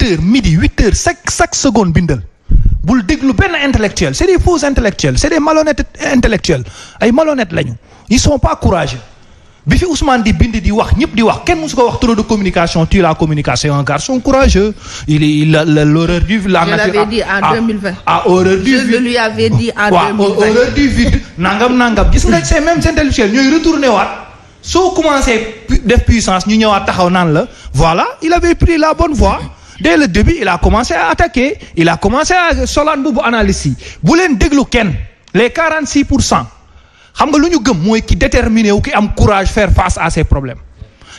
7h midi 8h chaque seconde bindal bul déglu benn intellectuel c'est des faux intellectuels c'est des malhonnêtes intellectuels ay malhonnêtes lañu ils sont pas courageux bi fi Ousmane di bind di wax ñëpp di wax kenn musu ko wax trop de communication tu la communication un garçon courageux il l'horreur du la nature. Je l'avais dit en 2020. Horreur du vide je lui avais dit en 2020. Horreur du vide nangam gis nga ces mêmes intellectuels ñooy retourné waat soo commencé def puissance ñu ñëwaat taxaw naan la voilà il avait pris la bonne voie. Dès le début il a commencé à attaquer il a commencé à solaan bu analyse yi bu leen déglu kenn les 46% xam nga lu ñu gëm mooy ki déterminé wu ki am courage faire face à ces problèmes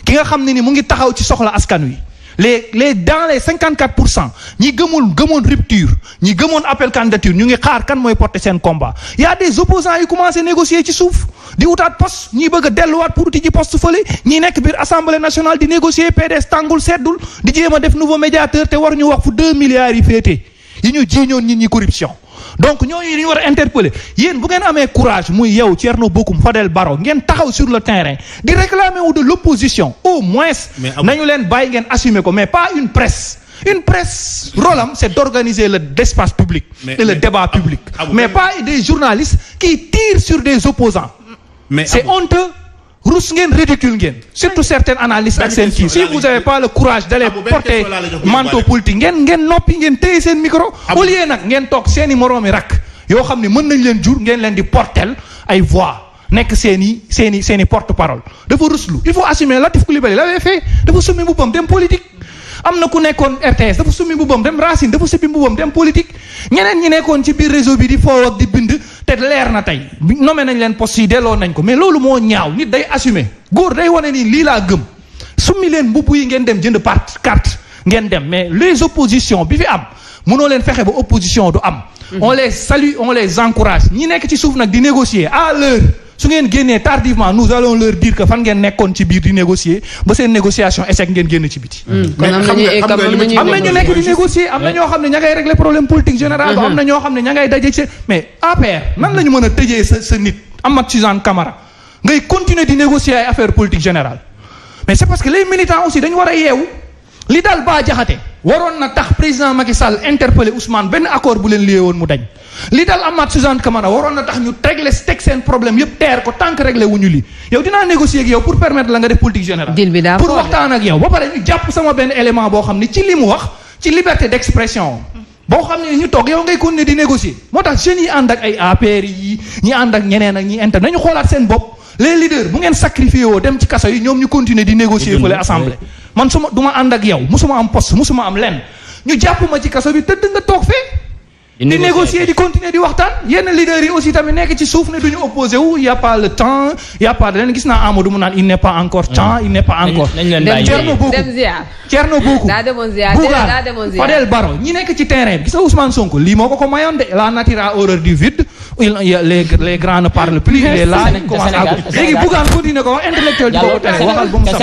ki nga xam ne ni mu ngi taxaw ci soxla askan wi les dans les 54% ñi gëmoon rupture ñi gëmoon appel candidature ñu ngi xaar kan mooy porter seen combat y a des opposants yu commencé négocier ci suuf di wutaat poste ñi bëgg a delluwaat pour uti ci poste fële ñi nekk biir assemblée nationale di négocier PDS tàngul seddul di jéem a def nouveau médiateur te war ñu wax fu 2 milliards yi féete yi ñu jiiñoon nit ñi corruption donc ñooñu dañu war a interpeller yéen bu ngeen amee courage muy yow Thierno Bocoum Fadel Barro ngeen taxaw sur le terrain di réclamer wu de l'opposition au moins nañu leen bàyyi ngeen assumer ko mais pas une presse rôle am c'est d'organiser l'espace public et le débat public mais pas des journalistes qui tirent sur des opposants c'est honteux rus ngeen ridicule ngeen surtout certaines analystes ak seen kii si vous avez pas le courage d'aller porter manteau politique ngeen noppi ngeen téye seen micro au lieu nag ngeen toog seeni moroomi rakk yoo xam ne mën nañ leen jur ngeen leen di portel ay voix nekk seeni porte-parole dafa ruslu il faut assumer Latif Coulibaly l'avait fait dafa summi mbubbam dem politique am na ku nekkoon RTS dafa summi mbubbam dem Racine dafa summi mbubbam dem politique ñeneen ñi nekkoon ci biir réseau bi di foo ak di bind te leer na tey nommé nañ leen poste yi delloo nañ ko mais loolu moo ñaaw nit day assumer góor day wane ni lii laa gëm summi leen mbubb yi ngeen dem jënd carte ngeen dem mais les oppositions bi fi am mënoo leen fexe ba opposition du am on les salue on les encourage ñi nekk ci suuf nag di négocier à l'heure su ngeen génnee tardivement nous allons leur dire que fan ngeen nekkoon ci biir di négocier ba seen négociation échec ngeen génn ci biti. kon am na ñu nekk di négocier am na ñoo xam ne ña ngay régler problème politique général ba am na ñoo xam ne ña ngay daje ci mais APR nan la ñu mën a tëjee sa nit Amath Suzanne Camara ngay continuer di négocier ay affaire politique générale mais c'est parce que les militants aussi dañu war a yeewu li daal Bah Diakhaté waroon na tax président Macky Sall interpeller Ousmane benn accord bu leen lié woon mu dañ li daal Amath Suzanne Camara waroon na tax ñu teg seen problème yëpp teer ko tant que réglé wuñu lii yow dinaa négocier ak yow pour permettre la nga def politique générale pour waxtaan ak yow ba pare ñu jàpp sama benn élément boo xam ne ci li mu wax ci liberté d'expression boo xam ne ñu toog yow ngay continuer di négocier moo tax jeunes yi ànd ak ay APR yi ñi ànd ak ñeneen ak ñi inter nañu xoolaat seen bopp les leaders bu ngeen sacrifié woo dem ci kaso yi ñoom ñu continuer di négocier fële assemblée man du ma ànd ak yow musuma am poste musuma am lenn ñu jàpp ma ci kaso bi tëdd nga toog fee di négocier di continuer di waxtaan yenn leaders yi aussi tamit nekk ci suuf ne duñu opposé wu y a pas le temps y a pas de leen gis naa Amadou mu naan il n'est pas encore temps il n'est pas encore Thierno Bocoum Bougane Fadel Barro ñi nekk ci terrain bi gis nga Ousmane Sonko lii moo ko mayoon de la nature a horreur du vide les grands ne parlent plus les là commence à léegi Bougane continue ko wax intellectuel di ko tere waxal ba mu sax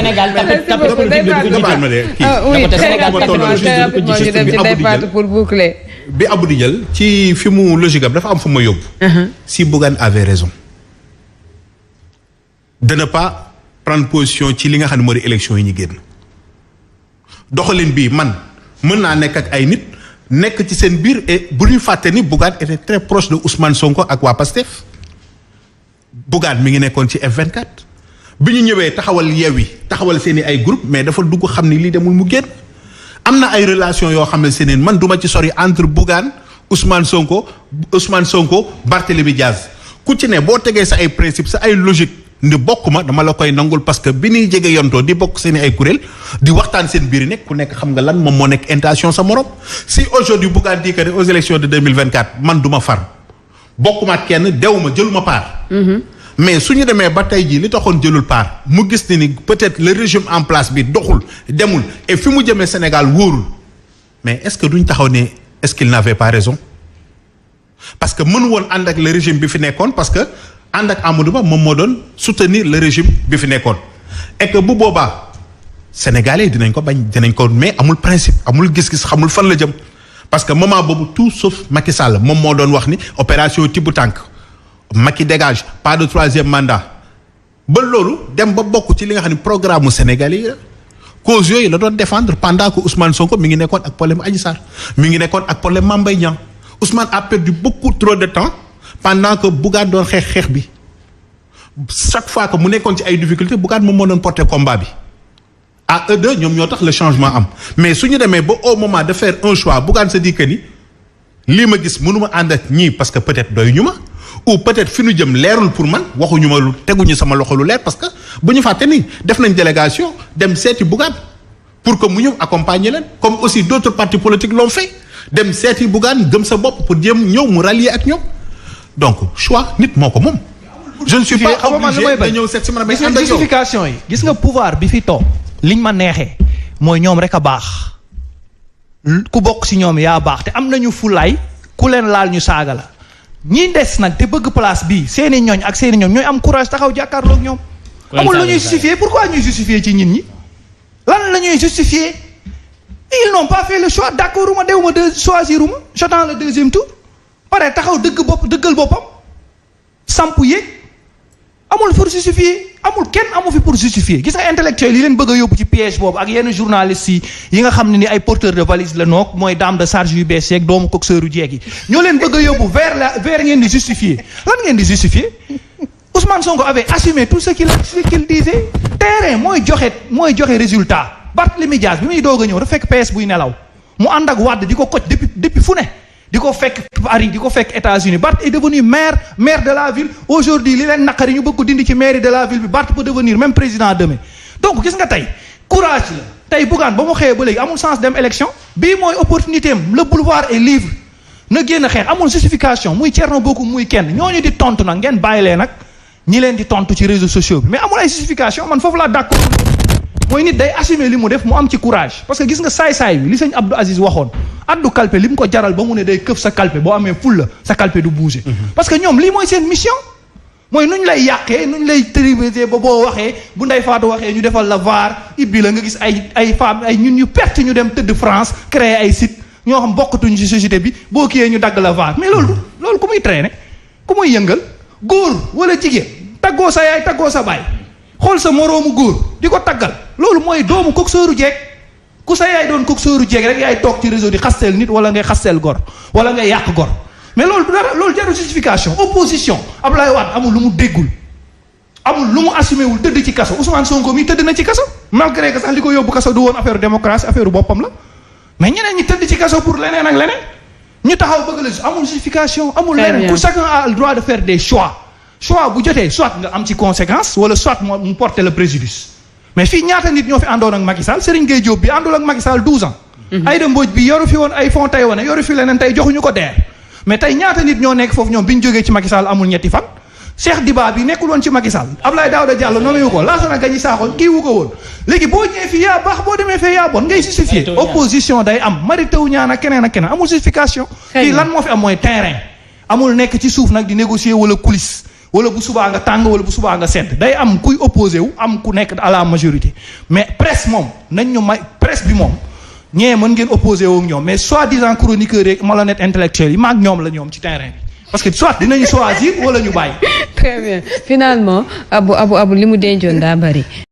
Sénégal pour boucler bi Abou di jël ci fi mu logique am dafa am fu ma yóbbu. si Bougane avait raison de ne pas prendre position ci li nga xam ne moo di élection yi ñu génn doxalin bii man mën naa nekk ak ay nit nekk ci seen biir et bu ñuy fàtte ni Bougane était très proche de Ousmane Sonko ak waa PASTEF Bougane mi ngi nekkoon ci F24 bi ñu ñëwee taxawal Yewwi taxawal seen i ay groupe mais dafa dugg xam ni lii demul mu génn. am na ay relation yoo xam ne seeneen man duma ci sori entre Bougane Ousmane Sonko Barthélémy Diaz ku ci ne boo tegee sa ay principe sa ay logique ndi bokk ma dama la koy nangul parce que bi ñuy jege yontoo di bokk seen ay kuréel di waxtaan seen biir nekk ku nekk xam nga lan moom moo nekk intention sa morom si aujourd'hui Bougane dit que aux élections de 2024 man duma far bokkuma ak kenn dewuma jëluma part mais su ñu demee ba tey jii li taxoon jëlul part mu gis ni peut-être le régime en place bi doxul demul et fi mu jëmee Sénégal wóorul mais est-ce que duñ taxaw ne est-ce qu'il n'avait pas raison parce que mënu woon ànd ak le régime bi fi nekkoon parce que ànd ak Amadou Ba moom moo doon soutenir le régime bi fi nekkoon et que bu boobaa Sénégalais dinañ ko bañ dinañ ko mais amul principe amul gis-gis xamul fan la jëm parce que moment boobu tout sauf Macky Sall moom moo doon wax ni opération tibb tànk Macky dégage pas de troisième mandat ba loolu dem ba bokk ci li nga xam ne programme mu Sénégalais yi la cause yooyu la doon défendre pendant que Ousmane Sonko mi ngi nekkoon ak problème Adji Sarr mi ngi nekkoon ak problème Mame Mbaye Niang Ousmane a perdu beaucoup trop de temps pendant que Bougane doon xeex bi chaque fois que mu nekkoon ci ay difficultés Bougane moom moo doon porter combat bi à eux deux ñoom ñoo tax le changement am mais su ñu demee ba au moment de faire un choix Bougane se dit que ni lii ma gis mënuma ànd ak ñii parce que peut-être doy ñu ma ou peut-être fi ñu jëm leerul pour man waxuñu ma lu teguñu sama loxo lu leer parce que bu ñu fàtte ni def nañ délégation dem seeti Bougane pour que mu ñëw accompagner leen comme aussi d'autres partis politiques l'ont fait dem seeti Bougane gëm sa bopp pour jéem ñëw mu rallier ak ñoom donc choix nit moo ko moom. je ne suis pas obligé de ñëw seet si ma gis nga justification yi gis nga pouvoir bi fi toog liñ ma neexee mooy ñoom rek a baax ku bokk si ñoom yaa baax te am nañu fulaay ku leen laal ñu saaga la ñi des nag te bëgg place bii seeni ñooñ ak seeni ñoom ñooy am courage taxaw jàkkaarloog ñoom. amul lu ñuy justifier pourquoi ñuy justifier ci nit ñi lan la ñuy justifier ils n'ont pas fait le choix d'accord uma dew ma choisir uma j'attends le deuxième tour pare taxaw dëggal boppam samp yéeg amul pour justifier amul kenn amu fi pour justifier gis nga intellectuel yi leen bëgg a yóbbu ci piège boobu ak yenn journalistes yi nga xam ne ni ay porteurs de valise la noog mooy dame de charge yu bees yeeg doomu coxeur yu jeeg yi ñoo leen bëgg a yóbbu vers ngeen di justifier lan ngeen di justifier Ousmane Sonko avait assumé tout ce qu'il disait terrain mooy joxe résultat Barthélémy Dias bi muy doog a ñëw dafa fekk PS buy nelaw mu ànd ak Wade di ko koj depuis fu ne di ko fekk Paris di ko fekk États-Unis Barth est devenu maire de la ville aujourd'hui li leen naqari ñu bëgg ko dindi ci mairie de la ville bi Barth peut devenir même président demain donc gis nga tey courage la tey Bougane ba mu xëyee ba léegi amul chance dem élection bii mooy opportunité am le boulevard est libre na génn xeex amul justification muy Thierno Bocoum muy kenn ñooñu di tontu nag ngeen bàyyi leen nag ñi leen di tontu ci réseaux sociaux bi mais amul ay justification man foofu laa d'accord mooy nit day assumer li mu def mu am ci courage parce que gis nga saay-saay bi li sëñ Abdou Aziz waxoon addu kalpe li mu ko jaral ba mu ne day këf sa kalpe boo amee fulla sa kalpe du bouger parce que ñoom lii mooy seen mission mooy nuñ lay yàqee nuñ lay triviser ba boo waxee bu Ndeye Fatou waxee ñu defal la VAR ibbi la nga gis ay femmes ay ñun ñu perte ñu dem tëdd France créer ay site ñoo xam bokkatuñ ci société bi boo kiyee ñu dagg la VAR mais loolu ku muy traîner ku muy yëngal góor wala jigéen taggoo sa yaay taggoo sa baay xool sa moroomu góor di ko taggal loolu mooy doomu coxeuru jeeg ku sa yaay doon coxeuru jeeg rek yaay toog ci réseau di xasteel nit wala ngay xasteel gor wala ngay yàq gor mais loolu dara loolu jarul justification opposition Abdoulaye Wade amul lu mu déggul amul lu mu assumé wul tëdd ci kaso Ousmane Sonko mi tëdd na ci kaso malgré que sax li ko yóbbu kaso du woon affaire démocratie affaire boppam la mais ñeneen ñi tëdd ci kaso pour leneen ak leneen ñu taxaw bëgg la amul justification amul leneen pour chacun a le droit de faire des choix bu jotee soit nga am ci conséquence wala soit mu porter le préjudice mais fii ñaata nit ñoo fi àndoon ak Macky Sall Serigne Gueye Diop bi àndul ak Macky Sall 12 ans. Aïda Mbodj bi yoru fi woon ay fonds tey wane yoru fi leneen tey joxuñu ko DER mais tey ñaata nit ñoo nekk foofu ñoom bi ñu jógee ci Macky Sall amul ñetti fan. Cheikh Diba bi nekkul woon ci Macky Sall Abdoulaye Daouda Diallo noonu yu ko Lassana Gagny Sakho kii wu ko woon léegi boo ñëwee fii yaa baax boo demee fee yaa bon ngay justifier opposition day am Mary Teuw Niane ak keneen amul justification. fii lan moo fi am mooy terrain amul nekk ci suuf nag di négocier wala coulisse. wala bu subaa nga tàng wala bu subaa nga sedd day am kuy opposé wu am ku nekk à la majorité mais presse moom nañ ñu may presse bi moom ñee mën ngeen opposé wu ak ñoom mais soi-disant chroniqueur rek malhonnête intellectuel yi maag ñoom la ñoom ci terrain bi parce que soit dinañu choisir wala ñu bàyyi. Très bien finalement abu li mu dencoon daa bari.